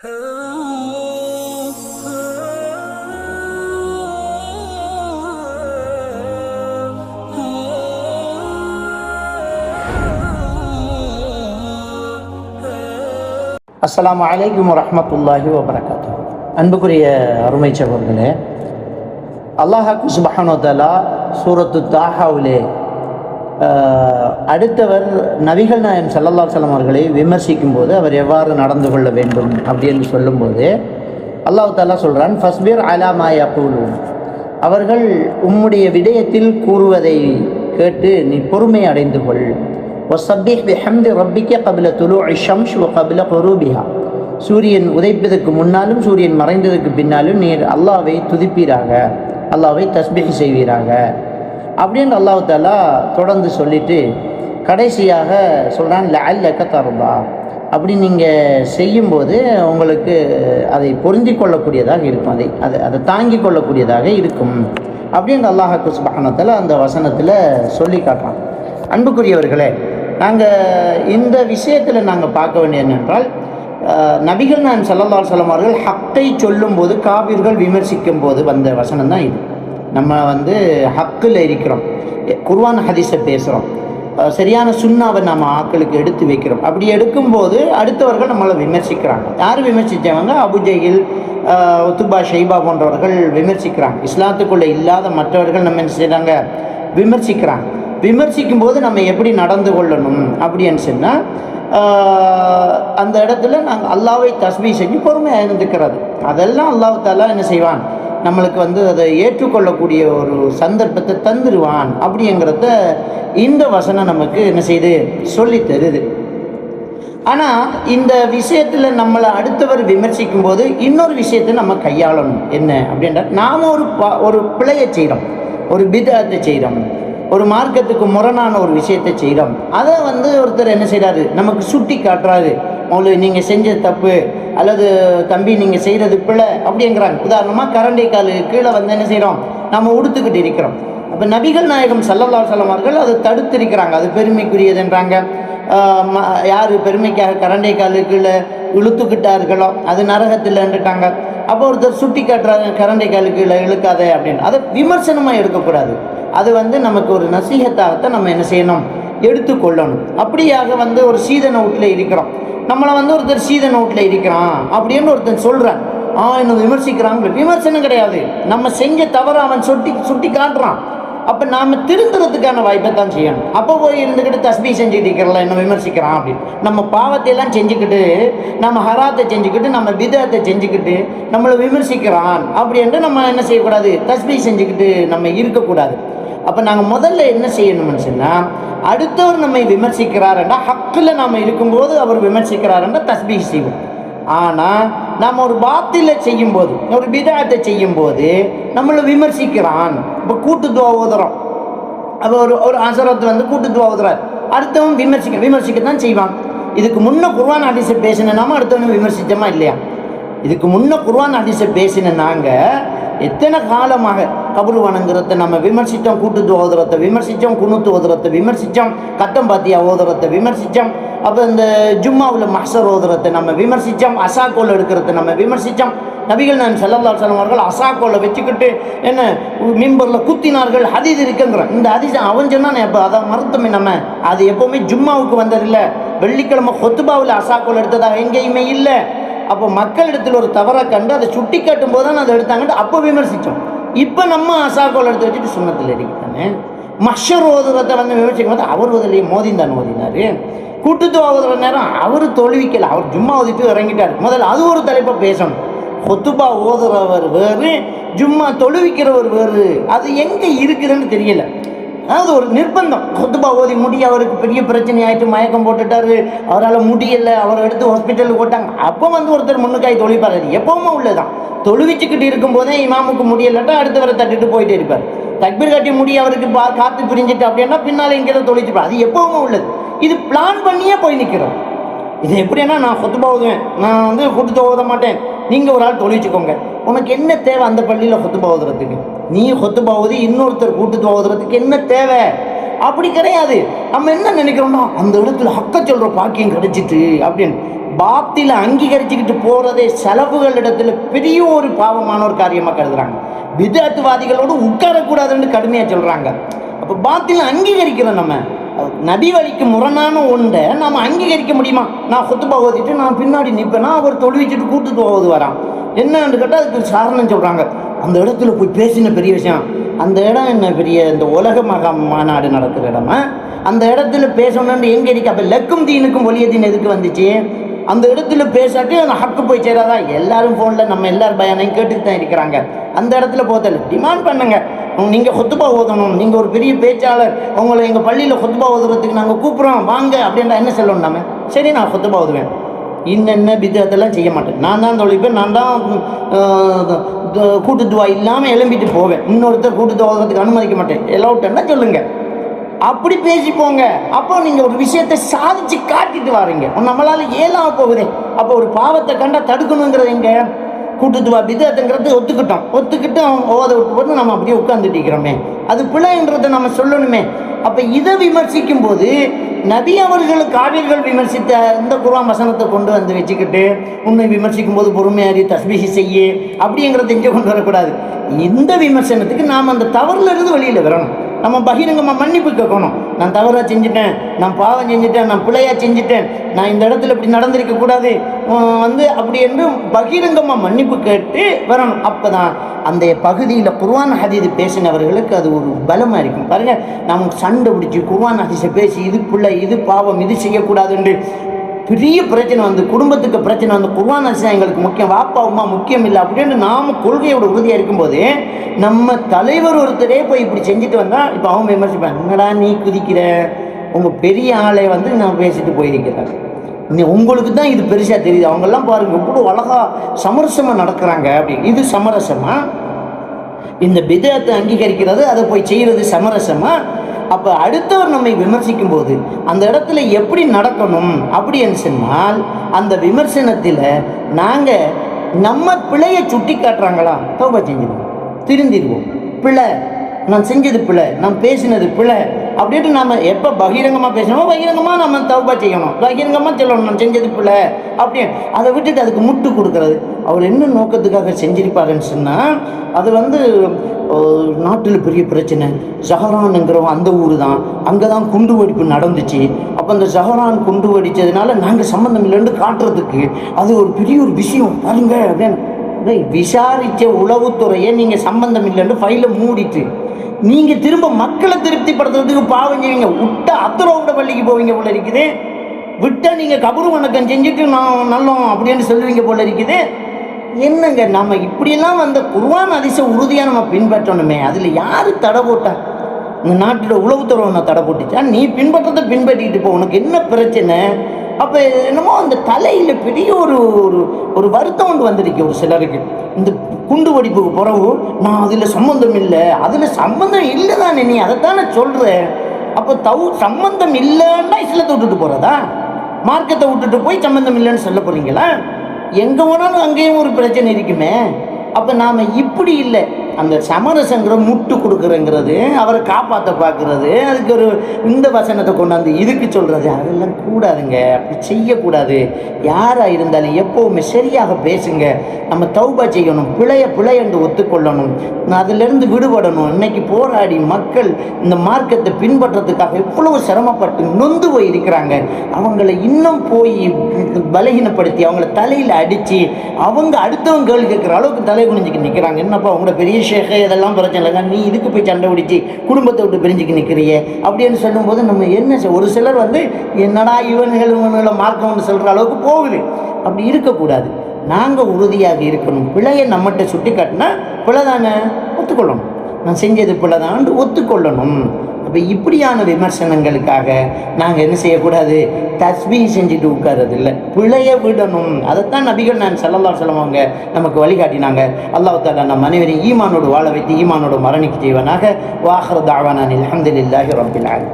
அஸ்ஸலாமு அலைக்கும் வரஹ்மத்துல்லாஹி வபரகாத்துஹு. அன்புக்குரிய அருமை சகோதரர்களே, அல்லாஹ் சுப்ஹானஹு வ தஆலா சூரத்து தாஹாவிலே அடுத்தவர் நபிகள் நாயகம் ஸல்லல்லாஹு அலைஹி வஸல்லம் அவர்களை விமர்சிக்கும் போது அவர் எவ்வாறு நடந்து கொள்ள வேண்டும் அப்படின்னு சொல்லும்போது அல்லாஹ் தஆலா சொல்கிறான், ஃபஸ்பிர் அலா மா யகூலூன், அவர்கள் உம்முடைய விடயத்தில் கூறுவதை கேட்டு நீ பொறுமை அடைந்து கொள். வஸப்பிஹ் பிஹம்தி ரப்பிக கப்ல துலூஇ ஷம்ஸ் வ கப்ல குரூபிஹா, சூரியன் உதைப்பதற்கு முன்னாலும் சூரியன் மறைந்ததற்கு பின்னாலும் நீர் அல்லாஹ்வை துதிப்பீராக, அல்லாஹ்வை தஸ்பீஹ் செய்வீராக அப்படின்னு அல்லாஹ் தஆலா தொடர்ந்து சொல்லிட்டு கடைசியாக சொல்கிறான், லஅல்லக தர்தா, அப்படி நீங்கள் செய்யும்போது உங்களுக்கு அதை பொருந்தி கொள்ளக்கூடியதாக இருக்கும், அதை தாங்கி கொள்ளக்கூடியதாக இருக்கும் அப்படின்னு அல்லாஹ் சுப்ஹானஹு வ தஆலா அந்த வசனத்தில் சொல்லி காட்டுறான். அன்புக்குரியவர்களே, நாங்கள் இந்த விஷயத்தில் நாங்கள் பார்க்க வேண்டியது என்னென்றால், நபிகள் நாயகம் ஸல்லல்லாஹு அலைஹி வஸல்லம் அவர்கள் ஹக்கை சொல்லும்போது காபிர்கள் விமர்சிக்கும் போது வந்த வசனம் தான் இது. நம்ம ஹக்கில் இருக்கிறோம், குர்ஆன் ஹதீஸை பேசுகிறோம், சரியான சுன்னாவை நம்ம ஆக்களுக்கு எடுத்து வைக்கிறோம். அப்படி எடுக்கும்போது அடுத்தவர்கள் நம்மளை விமர்சிக்கிறாங்க. யார் விமர்சித்தவங்க? அபுஜஹில், உத்பா, ஷைபா போன்றவர்கள் விமர்சிக்கிறாங்க. இஸ்லாத்துக்குள்ளே இல்லாத மற்றவர்கள் நம்ம என்ன செய்கிறாங்க? விமர்சிக்கிறாங்க. விமர்சிக்கும் போது நம்ம எப்படி நடந்து கொள்ளணும் அப்படின்னு சொன்னால், அந்த இடத்துல நாங்கள் அல்லாஹ்வை தஸ்பீஹ் செஞ்சு பொறுமையாக இருந்துக்கிறது. அதெல்லாம் அல்லாஹ் தஆலா என்ன செய்வான்? நம்மளுக்கு அதை ஏற்றுக்கொள்ளக்கூடிய ஒரு சந்தர்ப்பத்தை தந்துடுவான் அப்படிங்கிறத இந்த வசனம் நமக்கு என்ன செய்து சொல்லி தருது. ஆனால் இந்த விஷயத்தில் நம்மளை அடுத்தவர் விமர்சிக்கும் போது இன்னொரு விஷயத்தை நம்ம கையாளணும். என்ன அப்படின்ற, நாம் ஒரு பிழையை செய்கிறோம், ஒரு பித்அத்தை செய்கிறோம், ஒரு மார்க்கத்துக்கு முரணான ஒரு விஷயத்தை செய்கிறோம். அதை ஒருத்தர் என்ன செய்கிறாரு? நமக்கு சுட்டி காட்டுறாரு, மௌலவி நீங்கள் செஞ்ச தப்பு, அல்லது தம்பி நீங்கள் செய்கிறது பிழை அப்படிங்கிறாங்க. உதாரணமாக கரண்டை காலு கீழே என்ன செய்கிறோம்? நம்ம உடுத்துக்கிட்டு இருக்கிறோம். அப்போ நபிகள் நாயகம் ஸல்லல்லாஹு அலைஹி வஸல்லம் அவர்கள் அதை தடுத்திருக்கிறாங்க. அது பெருமைக்குரியதுன்றாங்க. யார் பெருமைக்காக கரண்டை காலு கீழே இழுத்துக்கிட்டார்களோ அது நரகத்தில்ன்னுட்டாங்க. அப்போ ஒருத்தர் சுட்டி காட்டுறாங்க, கரண்டை காலு கீழே இழுக்காத அப்படின்னு. அதை விமர்சனமாக எடுக்கக்கூடாது. அது நமக்கு ஒரு நசீஹத்தாகத்தான் நம்ம என்ன செய்யணும்? எடுத்துக்கொள்ளணும். அப்படியாக ஒரு சீத நோட்டில் இருக்கிறோம், நம்மளை ஒருத்தர் சீத நோட்டில் இருக்கிறான் அப்படின்னு ஒருத்தர் சொல்கிறான், இன்னும் விமர்சிக்கிறாங்க. விமர்சனம் கிடையாது, நம்ம செஞ்ச தவறு அவன் சுட்டி காட்டுறான். அப்போ நாம் திருந்துறதுக்கான வாய்ப்பை தான் செய்யணும். அப்போ போய் இருந்துக்கிட்டு தஸ்பீஹ் செஞ்சுக்கிட்டு இருக்கிறல என்ன விமர்சிக்கிறான் அப்படின்னு, நம்ம பாவத்தையெல்லாம் செஞ்சுக்கிட்டு, நம்ம ஹராத்தை செஞ்சுக்கிட்டு, நம்ம பிதத்தை செஞ்சுக்கிட்டு நம்மளை விமர்சிக்கிறான் அப்படின்ட்டு நம்ம என்ன செய்யக்கூடாது? தஸ்பீஹ் செஞ்சுக்கிட்டு நம்ம இருக்கக்கூடாது. அப்போ நாங்கள் முதல்ல என்ன செய்யணும்னு சொன்னால், அடுத்தவர் நம்மை விமர்சிக்கிறாருன்னா ஹக்கில் நாம் இருக்கும்போது அவர் விமர்சிக்கிறாருன்னா தஸ்பீஹ் செய்வோம். ஆனால் நாம் ஒரு பாத்திலை செய்யும்போது, ஒரு பிதஅத்தை செய்யும்போது நம்மளை விமர்சிக்கிறான். இப்போ கூட்டு துவா ஓதுறோம், அப்போ ஒரு அசரத்து கூட்டு துவா ஓதுறார், அடுத்தவன் விமர்சிக்க தான் செய்வான். இதுக்கு முன்னே குர்ஆன் ஹதீஸை பேசின நாம அடுத்தவனை விமர்சித்தோமா இல்லையா? இதுக்கு முன்னே குர்ஆன் ஹதீஸை பேசின நாங்கள் எத்தனை காலமாக கபரு வணங்குறத நம்ம விமர்சித்தோம், கூட்டு ஓதுறத்தை விமர்சித்தோம், குனுத்து ஓதுறத்தை விமர்சித்தோம், கத்தம் பாத்தியா ஓதுறத்தை விமர்சித்தோம். அப்போ இந்த ஜும்மாவில் மஹ்சர் ஓதுறத்தை நம்ம விமர்சித்தோம், அசாக்கோல் எடுக்கிறத நம்ம விமர்சித்தோம். நபிகள் நாயகம் ஸல்லல்லாஹு அலைஹி வஸல்லம் அவர்கள் அசாக்கோலை வச்சுக்கிட்டு என்ன மிம்பரில் குத்தினார்கள், ஹதீஸ் இருக்குங்கிறோம். இந்த ஹதீஸ் அவன் சொன்னானே, அப்போ அதை மறுத்தமே நம்ம. அது எப்போவுமே ஜும்மாவுக்கு வந்ததில்லை, வெள்ளிக்கிழமை ஹுத்பாவில் அசாக்கோல் எடுத்ததாக எங்கேயுமே இல்லை. அப்போ மக்களிடத்தில் ஒரு தவறை கண்டு அதை சுட்டி காட்டும் போது தான் அதை எடுத்தாங்கட்டு அப்போ விமர்சித்தோம். இப்போ நம்ம அசாக்கோல் எடுத்து வச்சுட்டு சுண்ணத்தில் இருக்குதானே. மஹ்ஷர் ஓதுறதை விமர்சிக்கும் போது அவர் ஓதலையே, மோதிந்தான் ஓதினார். கூட்டுத்து ஓதுற நேரம் அவர் தொழுவிக்கலை, அவர் ஜும்மா ஓதிட்டு இறங்கிட்டார். முதல்ல அது ஒரு தலைப்பை பேசணும். ஹுத்பா ஓதுறவர் வேறு, ஜும்மா தொழுவிக்கிறவர் வேறு. அது எங்கே இருக்குதுன்னு தெரியல. அதாவது ஒரு நிர்பந்தம். ஹுத்பா ஓதி முடிய அவருக்கு பெரிய பிரச்சனை ஆகிட்டு மயக்கம் போட்டுட்டாரு, அவரால் முடியலை, அவரை எடுத்து ஹாஸ்பிட்டலுக்கு போட்டாங்க. அப்போ ஒருத்தர் முன்னுக்காய் தொழிப்பார். அது எப்பவுமே உள்ளதான். தொழுவிச்சுக்கிட்டு இருக்கும்போதே இமாமுக்கு முடியலட்டா அடுத்தவரை தட்டிட்டு போயிட்டே இருப்பார். தக்பீர் கட்டி முடிய அவருக்கு காற்று பிரிஞ்சிட்டு அப்படின்னா பின்னால் எங்கேயோ தொழிச்சுப்பார். அது எப்பவுமே உள்ளது. இது பிளான் பண்ணியே போய் நிற்கிறோம். இது எப்படின்னா, நான் ஹுத்பா ஓதுவேன், நான் கூட்டு ஓத மாட்டேன், நீங்கள் ஒரு ஆள் தொழிச்சுக்கோங்க. உனக்கு என்ன தேவை அந்த பள்ளியில் ஹுத்பா ஓதுறதுக்கு? நீ ஹுத்பா ஓதி இன்னொருத்தர் கூட்டு ஓதுறதுக்கு என்ன தேவை? அப்படி கிடையாது. நம்ம என்ன நினைக்கிறோம்னா, அந்த இடத்துல ஹக்க சொல்கிற பாக்கியம் கிடைச்சிட்டு அப்படின்னு பாத்தில அங்கீகரிச்சுக்கிட்டு போகிறதே செலவுகள் இடத்துல பெரிய ஒரு பாவமான ஒரு காரியமாக கருதுறாங்க. பிதஅத்வாதிகளோடு உட்காரக்கூடாதுன்னு கடுமையாக சொல்கிறாங்க. அப்போ பாத்தில அங்கீகரிக்கிறோம். நம்ம நபி வழிக்கு முரணான ஒன்றை நாம் அங்கீகரிக்க முடியுமா? நான் குத்துபா ஓதிட்டு நான் பின்னாடி நிற்பேன்னா அவர் தொழுவிச்சுட்டு கூட்டுட்டு போவது வரான் என்னன்னு கேட்டால் அதுக்கு காரணம் சொல்கிறாங்க. அந்த இடத்துல போய் பேசின பெரிய விஷயம். அந்த இடம் என்ன பெரிய இந்த உலக மாநாடு நடக்கிற இடமா? அந்த இடத்துல பேசணுன்னு எங்கே இருக்கு? அப்போ லக்கும் தீனுக்கும் ஒளியத்தின் எதுக்கு வந்துச்சு? அந்த இடத்துல பேசாட்டி அந்த ஹக்கு போய் சேராதா? எல்லாரும் ஃபோனில் நம்ம எல்லாரும் பயானையும் கேட்டுட்டு தான் இருக்கிறாங்க. அந்த இடத்துல போதல் டிமாண்ட் பண்ணுங்க. நீங்கள் ஹுத்பா ஓதணும், நீங்கள் ஒரு பெரிய பேச்சாளர், உங்களை எங்கள் பள்ளியில் ஹுத்பா ஓதுறதுக்கு நாங்கள் கூப்பிட்றோம் வாங்க அப்படின்றா என்ன சொல்லணும்? நம்ம சரி நான் ஹுத்பா ஓதுவேன், இன்னென்ன பிதஅத்தெல்லாம் செய்ய மாட்டேன், நான் தான் தொழிப்பேன், நான் தான் கூட்டுத்துவா இல்லாமல் எழும்பிட்டு போவேன், இன்னொருத்தர் கூட்டுத்துவா ஓதுறதுக்கு அனுமதிக்க மாட்டேன், எல்லோட்டன்னா சொல்லுங்கள். அப்படி பேசிப்போங்க. அப்போ நீங்கள் ஒரு விஷயத்தை சாதிச்சு காட்டிட்டு வாரீங்க. நம்மளால் ஏலாம போகுதே. அப்போ ஒரு பாவத்தை கண்டா தடுக்கணுங்கிறது எங்கே? கூட்டுத்துவா பிதஅத்துங்கிறது ஒத்துக்கிட்டு ஓத விட்டு போட்டு நம்ம அப்படியே உட்கார்ந்துட்டிருக்கிறோமே, அது பிழைன்றதை நம்ம சொல்லணுமே. அப்போ இதை விமர்சிக்கும் போது நபி அவர்கள் காவிர்கள் விமர்சித்த இந்த குர்ஆன் வசனத்தை கொண்டு வந்து வச்சுக்கிட்டு உன்னை விமர்சிக்கும் போது பொறுமையாரி தஸ்பீஹ் செய்ய அப்படிங்கிறத இங்கே கொண்டு வரக்கூடாது. இந்த விமர்சனத்துக்கு நாம் அந்த தவறுல இருந்து வெளியில் வரணும். நம்ம பகிரங்கமாக மன்னிப்பு கேட்கணும். நான் தவறாக செஞ்சுட்டேன், நான் பாவம் செஞ்சுட்டேன், நான் பிழையாக செஞ்சுட்டேன், நான் இந்த இடத்துல இப்படி நடந்திருக்கக்கூடாது அப்படி என்று பகிரங்கமாக மன்னிப்பு கேட்டு வரணும். அப்போ தான் அந்த பகுதியில் குர்ஆன் ஹதீஸ் பேசினவர்களுக்கு அது ஒரு பலமாக இருக்கும். பாருங்கள், நம்ம சண்டை பிடிச்சி குர்ஆன் ஹதீஸை பேசி இது பிள்ளை, இது பாவம், இது செய்யக்கூடாதுன்று பெரிய பிரச்சனை வந்து குடும்பத்துக்கு பிரச்சனை வந்து குர்ஆன் ஹதீஸ் எங்களுக்கு முக்கியம், வாப்பா அம்மா முக்கியம் இல்லை அப்படின்னு நாம் கொள்கையோட உறுதியாக இருக்கும்போது நம்ம தலைவர் ஒருத்தரே போய் இப்படி செஞ்சுட்டு வந்தால் இப்போ அவங்க விமர்சிப்பாங்க, என்னடா நீ குதிக்கிற, உங்கள் பெரிய ஆளை வந்து நான் பேசிட்டு போயிருக்கிறார், உங்களுக்கு தான் இது பெருசாக தெரியுது, அவங்கெல்லாம் பாருங்கள் எவ்வளோ அழகாக சமரசமாக நடக்கிறாங்க அப்படி. இது சமரசமாக இந்த பிதஅத்தை அங்கீகரிக்கிறது, அதை போய் செய்கிறது சமரசமாக. அப்போ அடுத்தவர் நம்மை விமர்சிக்கும் போது அந்த இடத்துல எப்படி நடக்கணும் அப்படின்னு சொன்னால், அந்த விமர்சனத்தில் நாங்கள் நம்ம பிழையை சுட்டி காட்டுறாங்களா தௌபா செஞ்சிடுவோம், திருந்திடுவோம். பிழை, நான் செஞ்சது பிழை, நான் பேசினது பிழை அப்படின்ட்டு நம்ம எப்போ பகிரங்கமாக பேசணுமோ பகிரங்கமாக நம்ம தௌபா செய்யணும், பகிரங்கமாக சொல்லணும் நான் செஞ்சது பிழை அப்படின்னு. அதை விட்டுட்டு அதுக்கு முட்டு கொடுக்கறது, அவர் என்ன நோக்கத்துக்காக செஞ்சிருப்பாருன்னு சொன்னால், அது வந்து நாட்டில் பெரிய பிரச்சனை, ஸஹரான்ங்கிறவன் அந்த ஊர் தான், அங்கே தான் குண்டு வெடிப்பு நடந்துச்சு, அப்போ அந்த ஸஹரான் குண்டு வெடித்ததுனால நாங்கள் சம்மந்தம் இல்லைன்னு காட்டுறதுக்கு அது ஒரு பெரிய ஒரு விஷயம் பாருங்க அப்படின்னு விசாரித்த உளவுத்துறையை நீங்கள் சம்பந்தம் இல்லைன்னு ஃபைலை மூடிட்டு நீங்கள் திரும்ப மக்களை திருப்திப்படுத்துறதுக்கு பாவம் செய்வீங்க. விட்டா அத்துறவுட பள்ளிக்கு போவீங்க போல இருக்குது, விட்டால் நீங்கள் கபரு வணக்கம் செஞ்சுட்டு நான் நல்லோம் அப்படின்னு சொல்லுவீங்க போல இருக்குது. என்னங்க நம்ம இப்படியெல்லாம் வந்த குர்ஆன் ஹதீஸை உறுதியாக நம்ம பின்பற்றணுமே. அதில் யார் தடை போட்டா? இந்த நாட்டில் உளவுத்துறை நான் தடை போட்டுச்சா? நீ பின்பற்றதை பின்பற்றிட்டு போ, உனக்கு என்ன பிரச்சனை? அப்போ என்னமோ அந்த தலையில் பெரிய ஒரு ஒரு வருத்தம் ஒன்று வந்துருக்கு ஒரு சிலருக்கு. இந்த குண்டு வெடிப்புக்கு பிறகு நான் அதில் சம்மந்தம் இல்லை, அதில் சம்மந்தம் இல்லை தானே, நீ அதைத்தானே சொல்கிறேன். அப்போ சம்மந்தம் இல்லைன்னா இஸ்லாத்தை விட்டுட்டு போகிறதா? மார்க்கத்தை விட்டுட்டு போய் சம்மந்தம் இல்லைன்னு சொல்ல போகிறீங்களா? எங்கே போனாலும் அங்கேயும் ஒரு பிரச்சனை இருக்குமே. அப்போ நாம் இப்படி இல்லை, அந்த சமரசங்கிற முட்டு கொடுக்குறங்கிறது, அவரை காப்பாற்ற பார்க்குறது, அதுக்கு ஒரு இந்த வசனத்தை கொண்டாந்து இதுக்கு சொல்கிறது, அதெல்லாம் கூடாதுங்க, அப்படி செய்யக்கூடாது. யாராக இருந்தாலும் எப்போவுமே சரியாக பேசுங்க. நம்ம தௌபா செய்யணும், பிழை என்று ஒத்துக்கொள்ளணும், அதிலிருந்து விடுபடணும். இன்னைக்கு போராடி மக்கள் இந்த மார்க்கத்தை பின்பற்றதுக்காக எவ்வளவு சிரமப்பட்டு நொந்து போய் இருக்கிறாங்க. அவங்களை இன்னும் போய் பலகீனப்படுத்தி அவங்கள தலையில் அடித்து அவங்க அடுத்தவங்க கேள்வி கேட்குற அளவுக்கு தலை குனிஞ்சிக்கு நிற்கிறாங்க. என்னப்பா அவங்களோட பெரிய ஷேகை இதெல்லாம் பிரச்சனை இல்லைங்க, நீ இதுக்கு போய் சண்டை பிடிச்சி குடும்பத்தை விட்டு பிரிஞ்சுக்கு நிற்கிறியே அப்படின்னு சொல்லும்போது நம்ம என்ன ஒரு சிலர் வந்து என்னடா இவன்களை மார்க்கம்னு சொல்கிற அளவுக்கு போகுது. அப்படி இருக்கக்கூடாது. நாங்கள் உறுதியாக இருக்கணும். பிழையை நம்மகிட்ட சுட்டி காட்டினா பிழை தானே ஒத்துக்கொள்ளணும், நான் செஞ்சது பிழை தான் ஒத்துக்கொள்ளணும். அப்போ இப்படியான விமர்சனங்களுக்காக நாங்கள் என்ன செய்யக்கூடாது? தஸ்பீஹ் செஞ்சுட்டு உட்கார்றது இல்லை, பிழையை விடணும். அதைத்தான் நபிகள் நான் ஸல்லல்லாஹு அலைஹி வஸல்லம் அவங்க நமக்கு வழிகாட்டினாங்க. அல்லாஹ் தஆலா நம் அனைவரையும் ஈமானோடு வாழ வைத்து ஈமானோடு மரணிக்க செய்வனாக. வ ஆகிரு தஅவானா அல்ஹம்துலில்லாஹி ரப்பில் ஆலமீன்.